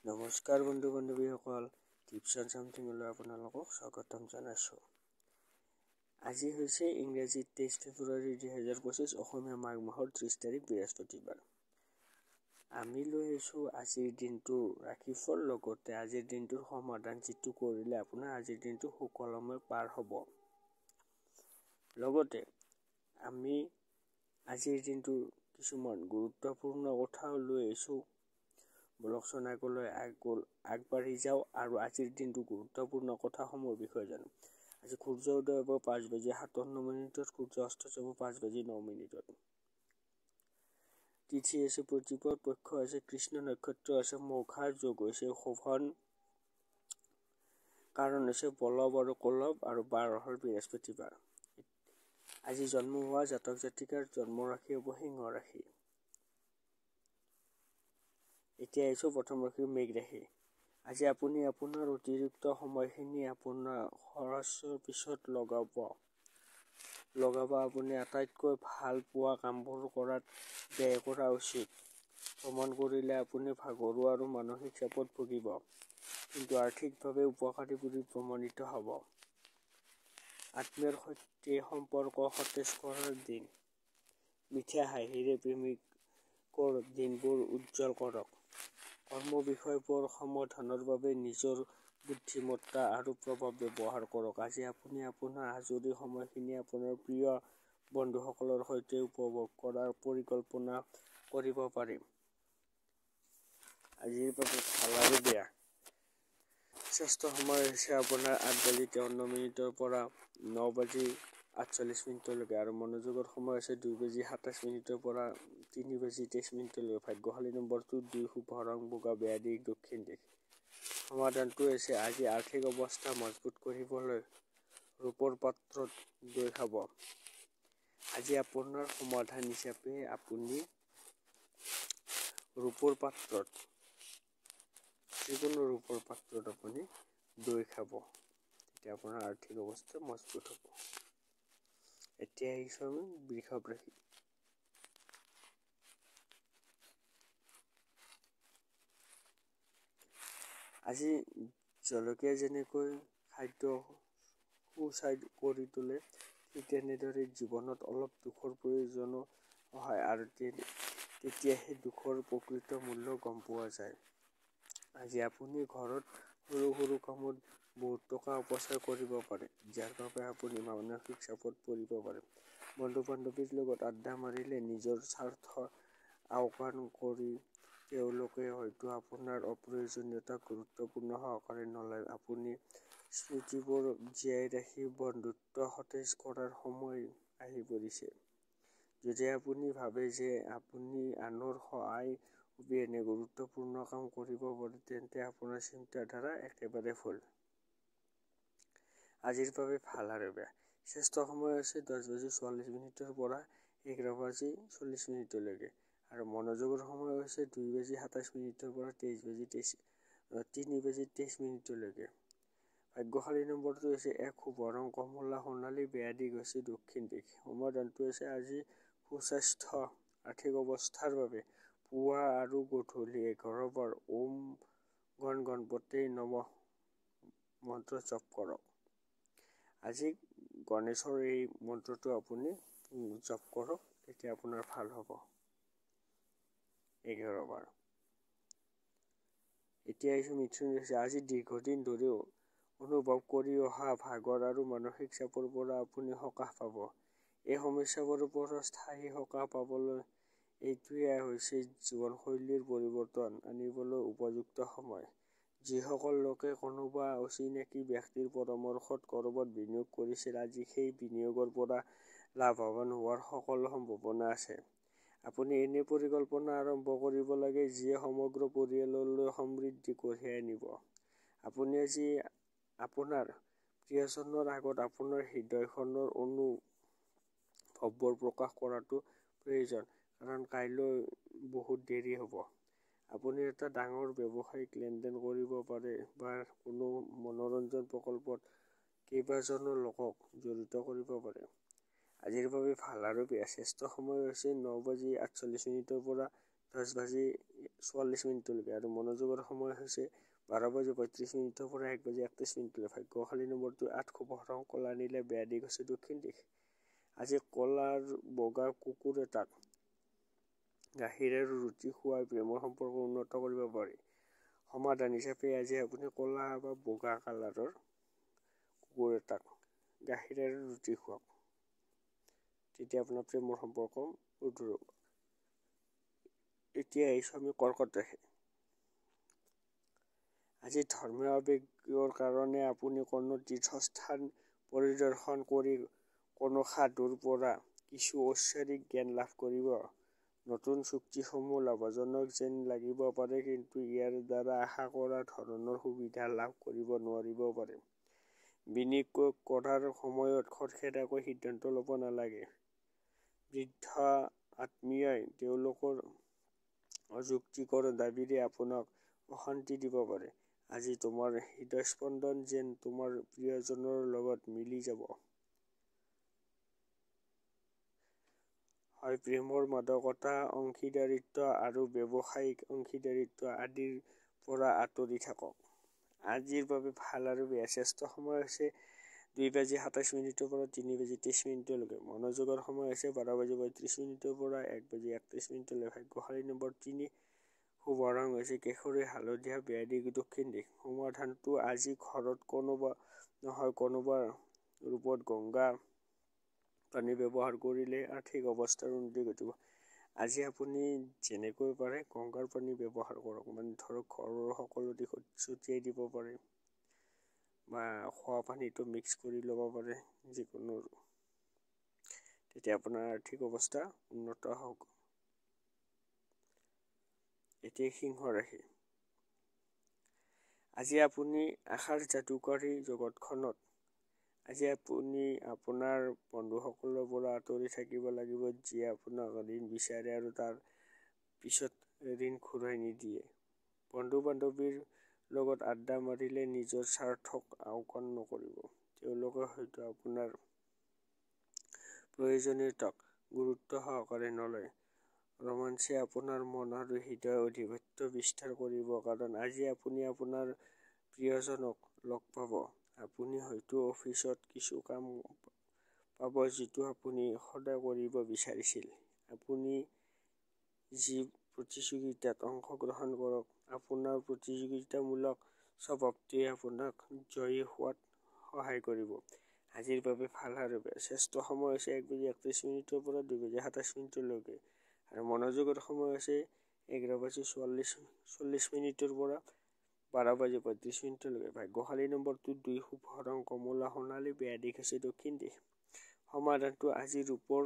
নমস্কাৰ বন্ধু বান্ধৱীসকল, tips and চামথিঙলৈ আপোনালোকক স্বাগতম জনাইছোঁ। আজি হৈছে ইংৰাজী 23 ফেব্ৰুৱাৰী 2025, অসমীয়া মাঘ মাহৰ 30 তাৰিখ বৃহস্পতিবাৰ। আমি লৈ আহিছোঁ আজিৰ দিনটোৰ ৰাশিফল, লগতে আজিৰ দিনটোৰ সমাধান, যিটো কৰিলে আপোনাৰ আজিৰ দিনটো সুকলমে পাৰ হ'ব। লগতে আমি আজিৰ দিনটোৰ কিছুমান গুৰুত্বপূৰ্ণ কথাও লৈ আহিছোঁ। বলকচোন আগলৈ আগবাঢ়ি যাওঁ আৰু আজিৰ দিনটো গুৰুত্বপূৰ্ণ কথাসমূহৰ বিষয়ে জানো। আজি সূৰ্য উদয় হ'ব 5:57, সূৰ্য অস্ত যাব 5:09। তিথি আছে প্ৰতিপদ, পক্ষ আছে কৃষ্ণ, নক্ষত্ৰ আছে মঘা, যোগ হৈছে শোভন, কাৰণ হৈছে বলৱ আৰু কলৱ, আৰু বাৰ হ'ল বৃহস্পতিবাৰ। আজি জন্ম হোৱা জাতক জাতিকাৰ জন্ম ৰাশি হ'ব সিংহ ৰাশি। এতিয়া আহিছোঁ প্ৰথম ৰাশি মেঘ ৰাশি। আজি আপুনি আপোনাৰ অতিৰিক্ত সময়খিনি আপোনাৰ খৰচৰ পিছত লগাব আপুনি আটাইতকৈ ভাল পোৱা কামবোৰ কৰাত ব্যয় কৰা উচিত। ভ্ৰমণ কৰিলে আপুনি ভাগৰুৱা আৰু মানসিক চাপত ভুগিব, কিন্তু আৰ্থিকভাৱে উপকাৰী বুলি প্ৰমাণিত হ'ব। আত্মীয়ৰ সৈতে সম্পৰ্ক সতেজ কৰাৰ দিন। মিঠা হাঁহিৰে প্ৰেমিকৰ দিনবোৰ উজ্জ্বল কৰক। কৰ্ম বিষয়বোৰ সমাধানৰ বাবে নিজৰ বুদ্ধিমত্তা আৰু প্ৰভাৱ ব্যৱহাৰ কৰক। আজি আপুনি আপোনাৰ আজৰি সময়খিনি আপোনাৰ প্ৰিয় বন্ধুসকলৰ সৈতে উপভোগ কৰাৰ পৰিকল্পনা কৰিব পাৰিম। আজিৰ বাবে ভাল আৰু বেয়া। শ্ৰেষ্ঠ সময় হৈছে আপোনাৰ 8:53 পৰা 9:48 আৰু মনোযোগৰ সময় হৈছে 2:27 পৰা 3:23। ভাগ্যশালী নম্বৰটো 2, শুভ ৰং বগা, বেয়া দিশ দক্ষিণ দিশ। সমাধানটো হৈছে আজি আৰ্থিক অৱস্থা মজবুত কৰিবলৈ ৰূপৰ পাত্ৰত দৈ খাব। আজি আপোনাৰ সমাধান হিচাপে আপুনি যিকোনো ৰূপৰ পাত্ৰত আপুনি দৈ খাব, তেতিয়া আপোনাৰ আৰ্থিক অৱস্থা মজবুত হ'ব। এতিয়া আহিছোঁ আমি বৃষভ ৰাশি। আজি জলকীয়া যেনেকৈ খাদ্য সুস্বাদু কৰি তোলে, ঠিক তেনেদৰে জীৱনত অলপ দুখৰ প্ৰয়োজনো হয়, আৰু তেতিয়া সেই দুখৰ প্ৰকৃত মূল্য গম পোৱা যায়। আজি আপুনি ঘৰত সৰু সৰু কামত বহুত টকা অপচয় কৰিব পাৰে, যাৰ বাবে আপুনি মানসিক চাপত পৰিব পাৰে। বন্ধু বান্ধৱীৰ লগত আড্ডা মাৰিলে নিজৰ স্বাৰ্থ আওকাণ কৰি তেওঁলোকে হয়তো আপোনাৰ অপ্ৰয়োজনীয়তাক গুৰুত্বপূৰ্ণ সহকাৰে নলয়। আপুনি স্মৃতিবোৰ জীয়াই ৰাখি বন্ধুত্ব সতেজ কৰাৰ সময় আহি পৰিছে। যদি আপুনি ভাবে যে আপুনি আনৰ সহায় অবিহনে গুৰুত্বপূৰ্ণ কাম কৰিব পাৰে, তেন্তে আপোনাৰ চিন্তাধাৰা একেবাৰে ভুল। আজিৰ বাবে ভাল আৰু বেয়া। শ্ৰেষ্ঠ সময় হৈছে 10:44 পৰা 11:40 আৰু মনোযোগৰ সময় হৈছে 2:27 পৰা 3:23। ভাগ্যশালী নম্বৰটো হৈছে 1, শুভ ৰং কমলা সোণালী, বেয়া দিশ হৈছে দক্ষিণ দিশ। সমাধানটো হৈছে আজি সুস্বাস্থ্য আৰ্থিক অৱস্থাৰ বাবে পুৱা আৰু গধূলি 11 বাৰ ওম গণপতে নমঃ মন্ত্ৰ জপ কৰক। আজি গণেশৰ এই মন্ত্ৰটো আপুনি জপ কৰক, তেতিয়া আপোনাৰ ভাল হ'ব 11 বাৰ। এতিয়া আহিছোঁ মিথুন ৰাশি। আজি দীৰ্ঘদিন ধৰি অনুভৱ কৰি অহা ভাগৰ আৰু মানসিক চাপৰ পৰা আপুনি সকাহ পাব। এই সমস্যাবোৰৰ পৰা স্থায়ী সকাহ পাবলৈ এইটোৱে হৈছে জীৱনশৈলীৰ পৰিৱৰ্তন আনিবলৈ উপযুক্ত সময়। যিসকল লোকে কোনোবা অচিনাকি ব্যক্তিৰ পৰামৰ্শত ক'ৰবাত বিনিয়োগ কৰিছিল, আজি সেই বিনিয়োগৰ পৰা লাভৱান হোৱাৰ সকলো সম্ভাৱনা আছে। আপুনি এনে পৰিকল্পনা আৰম্ভ কৰিব লাগে যিয়ে সমগ্ৰ পৰিয়াললৈ সমৃদ্ধি কঢ়িয়াই আনিব। আপুনি আজি আপোনাৰ প্ৰিয়জনৰ আগত আপোনাৰ হৃদয়খনৰ অনুভৱবোৰ প্ৰকাশ কৰাটো প্ৰয়োজন, কাৰণ কাইলৈ বহুত দেৰি হ'ব। আপুনি এটা ডাঙৰ ব্যৱসায়িক লেনদেন কৰিব পাৰে বা কোনো মনোৰঞ্জন প্ৰকল্পত কেইবাজনো লোকক জড়িত কৰিব পাৰে। আজিৰ বাবে ভাল আৰু বেয়া। শ্ৰেষ্ঠ সময় হৈছে 9:48 পৰা 10:44 আৰু মনোযোগৰ সময় হৈছে 12:35 পৰা 1:31। ভাগ্যশালী নম্বৰটো 8, শুভ ৰং কলা নীলা, বেয়া দিশ হৈছে দক্ষিণ দিশ। আজি কলা আৰু বগা কুকুৰ এটাক গাখীৰ আৰু ৰুটি খুৱাই প্ৰেমৰ সম্পৰ্ক উন্নত কৰিব পাৰি। সমাধান হিচাপে আজি আপুনি কলা বা বগা কালাৰৰ কুকুৰ এটাক গাখীৰ আৰু ৰুটি খুৱাওক, তেতিয়া আপোনাৰ প্ৰেমৰ সম্পৰ্ক মধুৰ হ'ব। এতিয়া আহিছোঁ আমি কৰ্কট ৰাশি। আজি ধৰ্মীয় আৱেগৰ কাৰণে আপুনি কোনো তীৰ্থস্থান পৰিদৰ্শন কৰি কোনো সাধুৰ পৰা কিছু ঐশ্বৰিক জ্ঞান লাভ কৰিব। নতুন চুক্তিসমূহ লাভজনক যেন লাগিব পাৰে, কিন্তু ইয়াৰ দ্বাৰা আশা কৰা ধৰণৰ সুবিধা লাভ কৰিব নোৱাৰিব পাৰে। বিনিয়োগ কৰাৰ সময়ত খৰখেদাকৈ সিদ্ধান্ত ল'ব নালাগে। বৃদ্ধ আত্মীয়ই তেওঁলোকৰ অযুক্তিকৰ দাবীৰে আপোনাক অশান্তি দিব পাৰে। আজি তোমাৰ হৃদয়স্পন্দন যেন তোমাৰ প্ৰিয়জনৰ লগত মিলি যাব। হয় প্ৰেমৰ মাদকতা, অংশীদাৰিত্ব আৰু ব্যৱসায়িক অংশীদাৰিত্ব আদিৰ পৰা আঁতৰি থাকক। আজিৰ বাবে ভাল আৰু বেয়া শ্ৰেষ্ঠ সময় হৈছে 2:27 পৰা 3:23। মনোযোগৰ সময় হৈছে 12:35 পৰা 1:31। ভাগ্যশালী নম্বৰ 3, শুভ ৰং হৈছে কেশৰী হালধীয়া, বেয়া দিশ দক্ষিণ দিশ। সমাধানটো আজি ঘৰত কোনোবা নহয় কোনোবা ৰূপত গংগা পানী ব্যৱহাৰ কৰিলে আৰ্থিক অৱস্থাৰ উন্নতি ঘটিব। আজি আপুনি যেনেকৈ পাৰে গংগাৰ পানী ব্যৱহাৰ কৰক, ধৰক ঘৰৰ সকলো দিশত ছটিয়াই দিব পাৰে বা খোৱা পানীটো মিক্স কৰি ল'ব পাৰে যিকোনো, তেতিয়া আপোনাৰ আৰ্থিক অৱস্থা উন্নত হ'ব। এতিয়া সিংহ ৰাশি। আজি আপুনি আশাৰ যাদুকৰী জগতখনত আজি আপুনি আপোনাৰ বন্ধুসকলৰ পৰা আঁতৰি থাকিব লাগিব, যিয়ে আপোনাক ঋণ বিচাৰে আৰু তাৰ পিছত ঋণ ঘূৰাই নিদিয়ে। বন্ধু-বান্ধৱীৰ লগত আড্ডা মাৰিলে নিজৰ স্বাৰ্থক আওকাণ নকৰিব। তেওঁলোকে হয়তো আপোনাৰ প্ৰয়োজনীয়তাক গুৰুত্ব সহকাৰে নলয়। ৰোমাঞ্চে আপোনাৰ মন আৰু হৃদয় আধিপত্য বিস্তাৰ কৰিব, কাৰণ আজি আপুনি আপোনাৰ প্ৰিয়জনক লগ পাব। আপুনি হয়তো অফিচত কিছু কাম পাব যিটো আপুনি সদায় কৰিব বিচাৰিছিল। আপুনি যি প্ৰতিযোগিতাত অংশগ্ৰহণ কৰক, আপোনাৰ প্ৰতিযোগিতামূলক স্বভাৱটোৱে আপোনাক জয়ী হোৱাত সহায় কৰিব। আজিৰ বাবে ভাল আৰু বেয়া শ্ৰেষ্ঠ সময় হৈছে 1:31 পৰা 2:27 আৰু মনোযোগৰ সময় হৈছে 11:40 পৰা 12:35। ভাগ্যশালী নম্বৰটো 2, শুভ ৰং কমলা সোণালী, বেয়া দিশ হৈছে দক্ষিণ দিশ। সমাধানটো আজি ৰূপৰ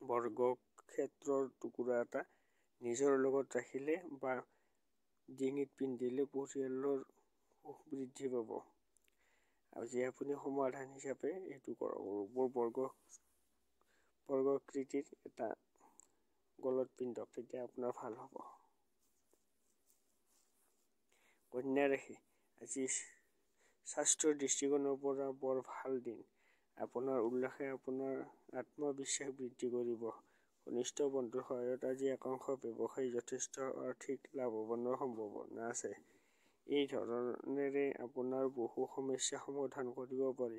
বৰ্গক্ষেত্ৰৰ টুকুৰা এটা নিজৰ লগত ৰাখিলে বা ডিঙিত পিন্ধিলে পৰিয়ালৰ সুখ বৃদ্ধি পাব। আজি আপুনি সমাধান হিচাপে এইটো কৰক, ৰূপৰ বৰ্গকৃতিৰ এটা গলত পিন্ধক, তেতিয়া আপোনাৰ ভাল হ'ব। কন্যা ৰাশি। আজি স্বাস্থ্যৰ দৃষ্টিকোণৰ পৰা বৰ ভাল দিন। আপোনাৰ উল্লাসে আপোনাৰ আত্মবিশ্বাস বৃদ্ধি কৰিব। ঘনিষ্ঠ বন্ধুৰ সহায়ত আজি একাংশ ব্যৱসায়ী যথেষ্ট আৰ্থিক লাভৱানৰ সম্ভাৱনা আছে। এই ধৰণেৰে আপোনাৰ বহু সমস্যা সমাধান কৰিব পাৰি।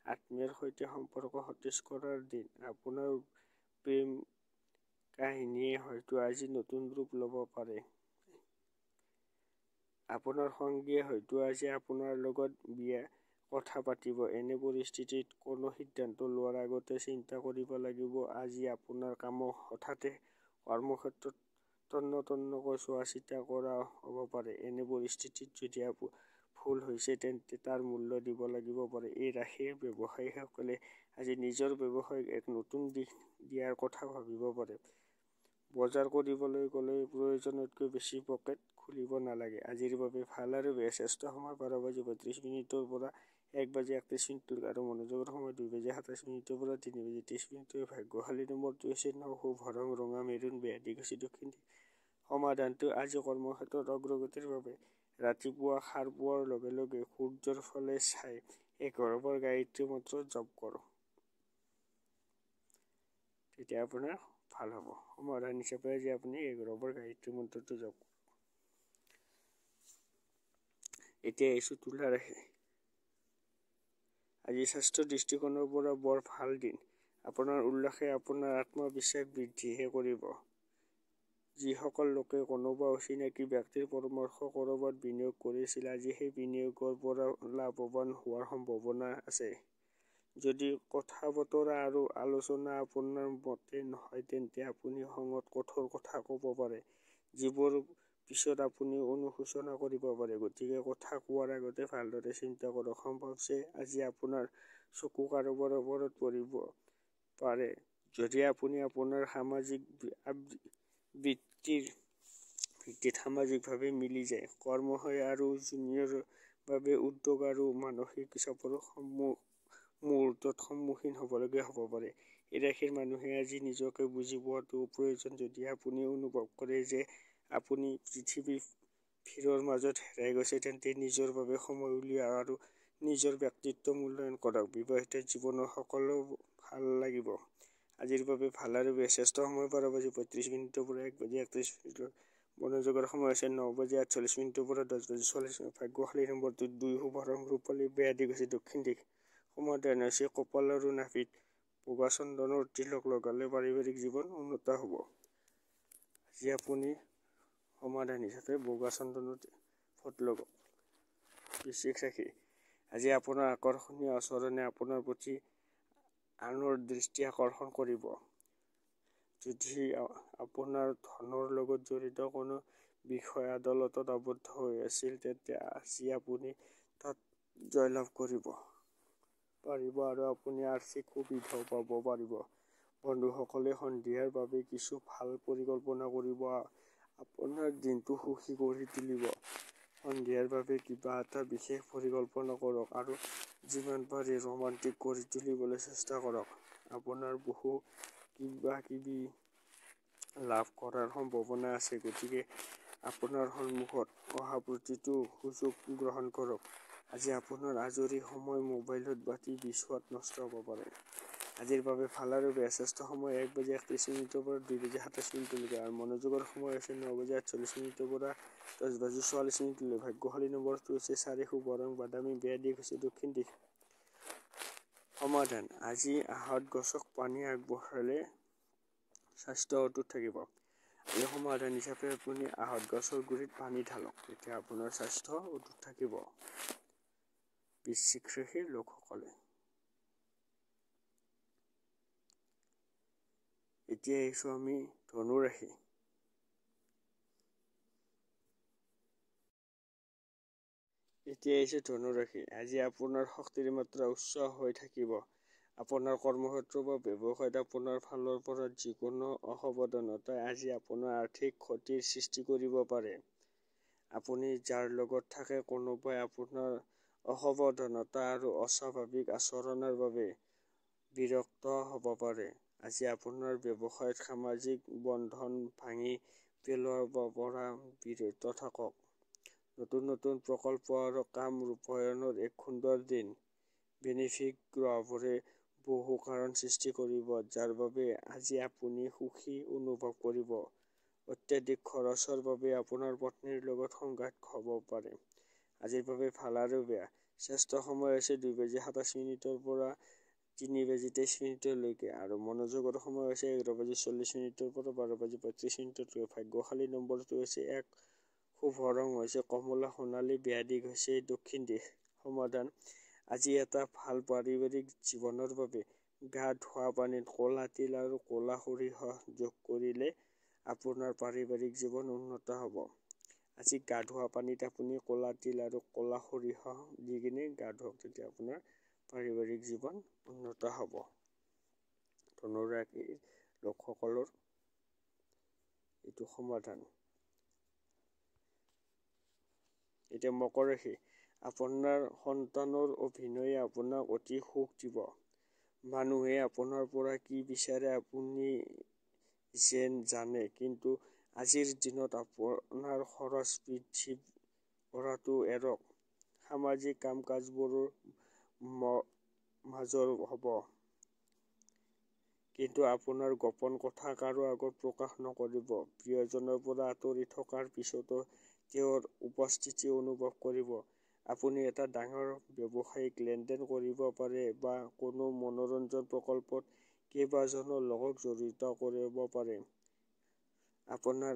আত্মীয়ৰ সৈতে সম্পৰ্ক সতেজ কৰাৰ দিন। আপোনাৰ প্ৰেম কাহিনীয়ে হয়তো আজি নতুন ৰূপ ল'ব পাৰে। আপোনাৰ সঙ্গীয়ে হয়তো আজি আপোনাৰ লগত বিয়া কথা পাতিব। এনে পৰিস্থিতিত কোনো সিদ্ধান্ত লোৱাৰ আগতে চিন্তা কৰিব লাগিব। আজি আপোনাৰ কামক হঠাতে কৰ্মক্ষেত্ৰত তন্নতন্নকৈ চোৱা-চিতা কৰা হ'ব পাৰে। এনে পৰিস্থিতিত যদি ভুল হৈছে তেন্তে তাৰ মূল্য দিব লাগিব পাৰে। এই ৰাশিৰ ব্যৱসায়ীসকলে আজি নিজৰ ব্যৱসায়ক এক নতুন দিশ দিয়াৰ কথা ভাবিব পাৰে। বজাৰ কৰিবলৈ গ'লে প্ৰয়োজনতকৈ বেছি পকেট খুলিব নালাগে। আজিৰ বাবে ভাল আৰু বেয়া শ্ৰেষ্ঠ সময় 12:35 পৰা 1:31 আৰু মনোযোগৰ সময় 2:27 পৰা 3:23। ভাগ্যশালী নম্বৰটো হৈছে 9, শুভ ৰং ৰঙা মেৰুন, বেয়া দিশ হৈছে দক্ষিণ দিশ। সমাধানটো আজি কৰ্মক্ষেত্ৰত অগ্ৰগতিৰ বাবে ৰাতিপুৱা সাৰ পোৱাৰ লগে লগে সূৰ্যৰ ফালে চাই 11 বাৰ গায়ত্ৰী মন্ত্ৰ জপ কৰক, তেতিয়া আপোনাৰ ভাল হ'ব। সমাধান হিচাপে আজি আপুনি ৰবৰ গায়ত্ৰী মন্ত্ৰটো জপ। এতিয়া আহিছোঁ তুলা ৰাশি। আজি স্বাস্থ্য দৃষ্টিকোণৰ পৰা বৰ ভাল দিন। আপোনাৰ উল্লাসে আপোনাৰ আত্মবিশ্বাস বৃদ্ধিহে কৰিব। যিসকল লোকে কোনোবা অচিনাকি ব্যক্তিৰ পৰামৰ্শ ক'ৰবাত বিনিয়োগ কৰিছিল, আজি সেই বিনিয়োগৰ পৰা লাভৱান হোৱাৰ সম্ভাৱনা আছে। যদি কথা-বতৰা আৰু আলোচনা আপোনাৰ মতে নহয়, তেন্তে আপুনি খঙত কঠোৰ কথা ক'ব পাৰে, যিবোৰ পিছত আপুনি অনুশোচনা কৰিব পাৰে। গতিকে কথা কোৱাৰ আগতে ভালদৰে চিন্তা কৰক। সম্ভৱ যে আজি আপোনাৰ চকু কাৰোবাৰ ওপৰত পৰিব পাৰে, যদি আপুনি আপোনাৰ সামাজিক ভিত্তিত সামাজিকভাৱে মিলি যায়। কৰ্মশয় আৰু জুনিয়ৰ বাবে উদ্যোগ আৰু মানসিক চাপৰ মুহূৰ্তত সন্মুখীন হ'বলগীয়া হ'ব পাৰে। এই ৰাশিৰ মানুহে আজি নিজকে বুজি পোৱাটো প্ৰয়োজন। যদি আপুনি অনুভৱ কৰে যে আপুনি পৃথিৱীৰ ভিৰৰ মাজত হেৰাই গৈছে, তেন্তে নিজৰ বাবে সময় উলিয়াওক আৰু নিজৰ ব্যক্তিত্ব মূল্যায়ন কৰক। বিবাহিত জীৱনৰ সকলো ভাল লাগিব। আজিৰ বাবে ভাল আৰু বেয়া। শ্ৰেষ্ঠ সময় 12:35 পৰা 1:31। মনোযোগৰ সময় আছে 9:48 পৰা 10:44। ভাগ্যশালী নম্বৰটো 2। শুভ ৰং ৰূপালী। বেয়া দিশ হৈছে দক্ষিণ দিশ। সমাধান হৈছে কপাল আৰু নাভিত বগা চন্দনৰ তিলক লগালে পাৰিবাৰিক জীৱন উন্নত হ'ব। আজি আপুনি সমাধান হিচাপে বগা চন্দনৰ ফট লগাওক। বৃশ্চিক ৰাশি। আজি আপোনাৰ আকৰ্ষণীয় আচৰণে আপোনাৰ প্ৰতি আনৰ দৃষ্টি আকৰ্ষণ কৰিব। যদি আপোনাৰ ধনৰ লগত জড়িত কোনো বিষয় আদালতত আবদ্ধ হৈ আছিল, তেন্তে আজি আপুনি তাত জয়লাভ কৰিব পাৰিব আৰু আপুনি আৰ্থিক সুবিধাও পাব পাৰিব। বন্ধুসকলে সন্ধিয়াৰ বাবে কিছু ভাল পৰিকল্পনা কৰিব, আপোনাৰ দিনটো সুখী কৰি তুলিব। সন্ধিয়াৰ বাবে কিবা এটা বিশেষ পৰিকল্পনা কৰক আৰু যিমান পাৰি ৰোমান্টিক কৰি তুলিবলৈ চেষ্টা কৰক। আপোনাৰ বহু কিবা-কিবি লাভ কৰাৰ সম্ভাৱনা আছে, গতিকে আপোনাৰ সন্মুখত অহা প্ৰতিটো সুযোগ গ্ৰহণ কৰক। আজি আপোনাৰ আজৰি সময় মোবাইলত বা টিভি চোৱাত নষ্ট হ'ব পাৰে। আজিৰ বাবে ভাল আৰু বেয়া। শ্ৰেষ্ঠ সময় 1:31 পৰা 2:27 আৰু মনোযোগৰ সময় আছে 9:48 পৰা 10:44। ভাগ্যশালী নম্বৰটো হৈছে 4। শুভ ৰং বাদামী। বেয়া দিশ হৈছে দক্ষিণ দিশ। সমাধান আজি আহঁত গছক পানী আগবঢ়ালে স্বাস্থ্য অটুট থাকিব। এই সমাধান হিচাপে আপুনি আহঁত গছৰ গুৰিত পানী ঢালক, তেতিয়া আপোনাৰ স্বাস্থ্য অটুট থাকিব। বৃশ্চিক ৰাশিৰ লোকসকলে এতিয়া আহিছোঁ আমি ধনু ৰাশি। ধনু ৰাশি। আজি আপোনাৰ শক্তিৰ মাত্ৰা উচ্চ হৈ থাকিব। আপোনাৰ কৰ্মক্ষেত্ৰ বা ব্যৱসায়ত আপোনাৰ ফালৰ পৰা যিকোনো অসাৱধানতাই আজি আপোনাৰ আৰ্থিক ক্ষতিৰ সৃষ্টি কৰিব পাৰে। আপুনি যাৰ লগত থাকে, কোনোবাই আপোনাৰ অসাৱধানতা আৰু অস্বাভাৱিক আচৰণৰ বাবে বিৰক্ত হ'ব পাৰে। আজি আপোনাৰ ব্যৱসায়ত সামাজিক বন্ধন ভাঙি পেলোৱাৰ পৰা বিৰত থাকক। নতুন প্ৰকল্প আৰু কাম ৰূপায়ণৰ এক সুন্দৰ দিন। বেনিফিক গ্ৰহবোৰে বহু কাৰণ সৃষ্টি কৰিব, যাৰ বাবে আজি আপুনি সুখী অনুভৱ কৰিব। অত্যাধিক খৰচৰ বাবে আপোনাৰ পত্নীৰ লগত সংঘাত হ'ব পাৰে। আজিৰ বাবে ভাল আৰু বেয়া। শ্ৰেষ্ঠ সময় হৈছে 2:27 পৰা 3:23 আৰু মনোযোগৰ সময় হৈছে 11:40 পৰা 12:35। ভাগ্যশালী নম্বৰটো হৈছে 1। শুভ ৰং হৈছে কমলা সোণালী। বেয়া দিশ হৈছে দক্ষিণ দিশ। সমাধান আজি এটা ভাল পাৰিবাৰিক জীৱনৰ বাবে গা ধোৱা পানীত ক'লা তিল আৰু ক'লা সৰিয়হ যোগ কৰিলে আপোনাৰ পাৰিবাৰিক জীৱন উন্নত হ'ব। আজি গা ধোৱা পানীত আপুনি ক'লা তিল আৰু ক'লা সৰিয়হ দি কিনে গা ধুৱক, তেতিয়া আপোনাৰ পাৰিবাৰিক জীৱন উন্নত হ'ব। ধনু ৰাশিৰ লোকসকলৰ এইটো সমাধান। এতিয়া মকৰ ৰাশি। আপোনাৰ সন্তানৰ অভিনয়ে আপোনাক অতি সুখ দিব। মানুহে আপোনাৰ পৰা কি বিচাৰে আপুনি যেন জানে, কিন্তু আজিৰ দিনত আপোনাৰ খৰচ বৃদ্ধি কৰাটো এৰক। সামাজিক কাম-কাজবোৰৰ মাজৰ হ'ব, কিন্তু আপোনাৰ গোপন কথা কাৰো আগত প্ৰকাশ নকৰিব। প্ৰিয়জনৰ পৰা আঁতৰি থকাৰ পিছতো তেওঁৰ উপস্থিতি অনুভৱ কৰিব। আপুনি এটা ডাঙৰ ব্যৱসায়িক লেনদেন কৰিব পাৰে বা কোনো মনোৰঞ্জন প্ৰকল্পত কেইবাজনো লোকক জড়িত কৰিব পাৰে। আপোনাৰ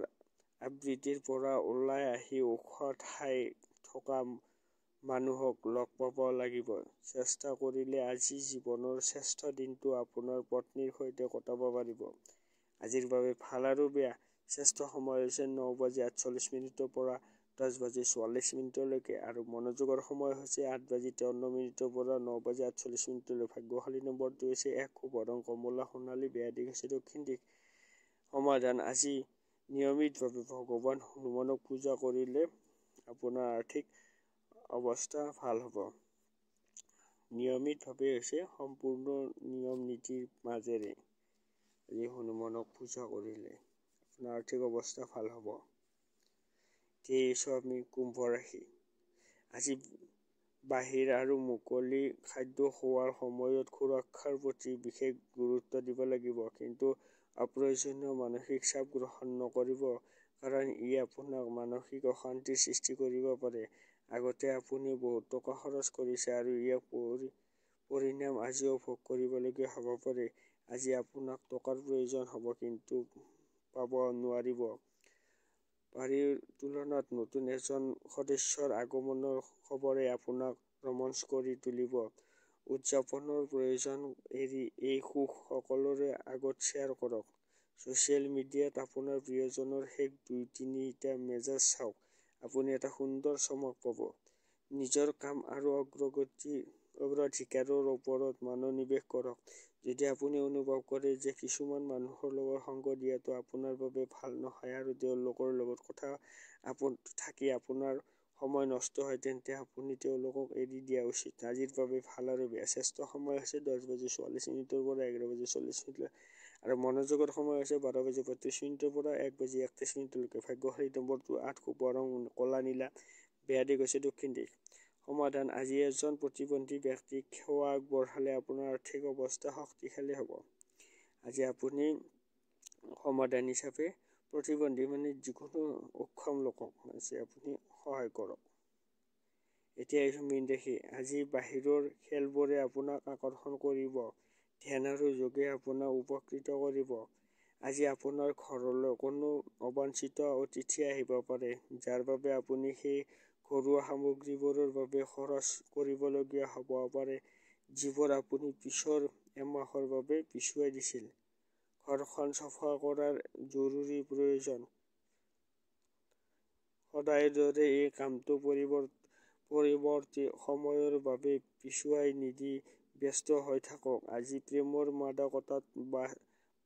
আবৃত্তিৰ পৰা ওলাই আহি ওখ ঠাইত থকা মানুহক লগ পাব লাগিব। চেষ্টা কৰিলে আজি জীৱনৰ শ্ৰেষ্ঠ দিনটো আপোনাৰ পত্নীৰ সৈতে কটাব পাৰিব। আজিৰ বাবে ভাল আৰু বেয়া। শ্ৰেষ্ঠ সময় হৈছে 9:48 পৰা 10:44 আৰু মনোযোগৰ সময় হৈছে 8:53 পৰা 9:48। ভাগ্যশালী নম্বৰটো হৈছে 1, শুভ ৰং কমলা সোণালী, বেয়া দিশ হৈছে দক্ষিণ দিশ। সমাধান: আজি নিয়মিতভাৱে ভগৱান হনুমানক পূজা কৰিলে আপোনাৰ আৰ্থিক অৱস্থা ভাল হ'ব। নিয়মিতভাৱে হৈছে সম্পূৰ্ণ নিয়ম নীতিৰ মাজেৰে আজি হনুমানক পূজা কৰিলে আপোনাৰ আৰ্থিক অৱস্থা ভাল হ'ব। 23 আমি কুম্ভ ৰাশি। আজি বাহিৰ আৰু মুকলি খাদ্য খোৱাৰ সময়ত সুৰক্ষাৰ প্ৰতি বিশেষ গুৰুত্ব দিব লাগিব। কিন্তু অপ্ৰয়োজনীয় মানসিক চাপ গ্ৰহণ নকৰিব, কাৰণ ই আপোনাক মানসিক অশান্তিৰ সৃষ্টি কৰিব পাৰে। আগতে আপুনি বহুত টকা খৰচ কৰিছে আৰু ইয়াৰ পৰিণাম আজিও ভোগ কৰিবলগীয়া হ'ব পাৰে। আজি আপোনাক টকাৰ প্ৰয়োজন হ'ব, কিন্তু পাব নোৱাৰিব। বাৰীৰ তুলনাত নতুন এজন সদস্যৰ আগমনৰ খবৰে আপোনাক ৰোমাঞ্চ কৰি তুলিব। উদযাপনৰ প্ৰয়োজন এৰি এই সুখ সকলোৰে আগত শ্বেয়াৰ কৰক। ছ'চিয়েল মিডিয়াত আপোনাৰ প্ৰিয়জনৰ শেষ 2-3টা মেছেজ চাওক। আপুনি এটা সুন্দৰ চমক পাব। নিজৰ কাম আৰু অগ্ৰাধিকাৰৰ ওপৰত মনোনিৱেশ কৰক। যদি আপুনি অনুভৱ কৰে যে কিছুমান মানুহৰ লগত সংগ দিয়াটো আপোনাৰ বাবে ভাল নহয় আৰু তেওঁলোকৰ লগত থাকি আপোনাৰ সময় নষ্ট হয়, তেন্তে আপুনি তেওঁলোকক এৰি দিয়া উচিত। আজিৰ বাবে ভাল আৰু বেয়া। শ্ৰেষ্ঠ সময় হৈছে 10:44 পৰা 11:40 আৰু মনোযোগৰ সময় হৈছে 12:32 পৰা 1:31। ভাগ্যশালী নম্বৰটো 8, শুভ ৰং কলা নীলা, বেয়া দিশ হৈছে দক্ষিণ দিশ। সমাধান: আজি এজন প্ৰতিবন্ধী ব্যক্তিক সেৱা আগবঢ়ালে আপোনাৰ আৰ্থিক অৱস্থা শক্তিশালী হ'ব। আজি আপুনি সমাধান হিচাপে প্ৰতিবন্ধী যিকোনো অক্ষম লোকক আজি আপুনি সহায় কৰক। এতিয়া আহিছো মীন ৰাশি। আজি বাহিৰৰ খেলবোৰে আপোনাক আকৰ্ষণ কৰিব। ধ্যান আৰু যোগে আপোনাক উপকৃত কৰিব। আজি আপোনাৰ ঘৰলৈ কোনো অবাঞ্ছিত অতিথি আহিব পাৰে, যাৰ বাবে আপুনি সেই ঘৰুৱা সামগ্ৰীবোৰৰ বাবে খৰচ কৰিবলগীয়া হ'ব পাৰে, যিবোৰ আপুনি পিছৰ এমাহৰ বাবে পিছুৱাই দিছিল। ঘৰখন চাফা কৰাৰ জৰুৰী প্ৰয়োজন। সদায়ৰ দৰে এই কামটো পৰৱৰ্তী সময়ৰ বাবে পিছুৱাই নিদি ব্যস্ত হৈ থাকক। আজি প্ৰেমৰ মাদকতাত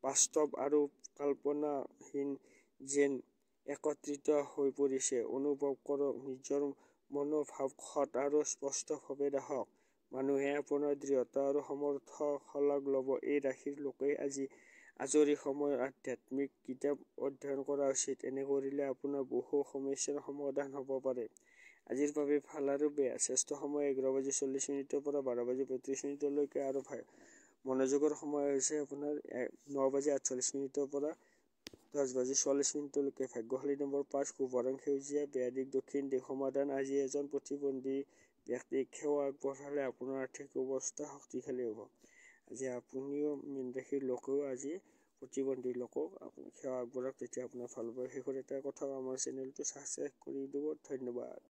বাস্তৱ আৰু কল্পনাহীন যেন একত্ৰিত হৈ পৰিছে। অনুভৱ কৰক। নিজৰ মনোভাৱ সৎ আৰু স্পষ্টভাৱে ৰাখক। মানুহে আপোনাৰ দৃঢ়তা আৰু সামৰ্থ্যৰ শলাগ ল'ব। এই ৰাশিৰ লোকে আজি আজৰি সময়ত আধ্যাত্মিক কিতাপ অধ্যয়ন কৰা উচিত। এনে কৰিলে আপোনাৰ বহু সমস্যাৰ সমাধান হ'ব পাৰে। আজিৰ বাবে ভাল আৰু বেয়া। শ্ৰেষ্ঠ সময় 11:40 পৰা 12:35 আৰু মনোযোগৰ সময় হৈছে আপোনাৰ 9:48 পৰা 10:44। ভাগ্যশালী নম্বৰ 5, শুভ ৰং সেউজীয়া, বেয়া দিশ দক্ষিণ দিশ। সমাধান: আজি এজন প্ৰতিবন্ধী ব্যক্তিক সেৱা আগবঢ়ালে আপোনাৰ আৰ্থিক অৱস্থা শক্তিশালী হ'ব। আজি আপুনিও মীন ৰাশিৰ লোকেও আজি প্ৰতিবন্ধী লোকক সেৱা আগবঢ়াওক, তেতিয়া আপোনাৰ ভাল হ'ব। শেষত এটা কথা, আমাৰ চেনেলটো ছাবস্ক্ৰাইব কৰি দিব। ধন্যবাদ।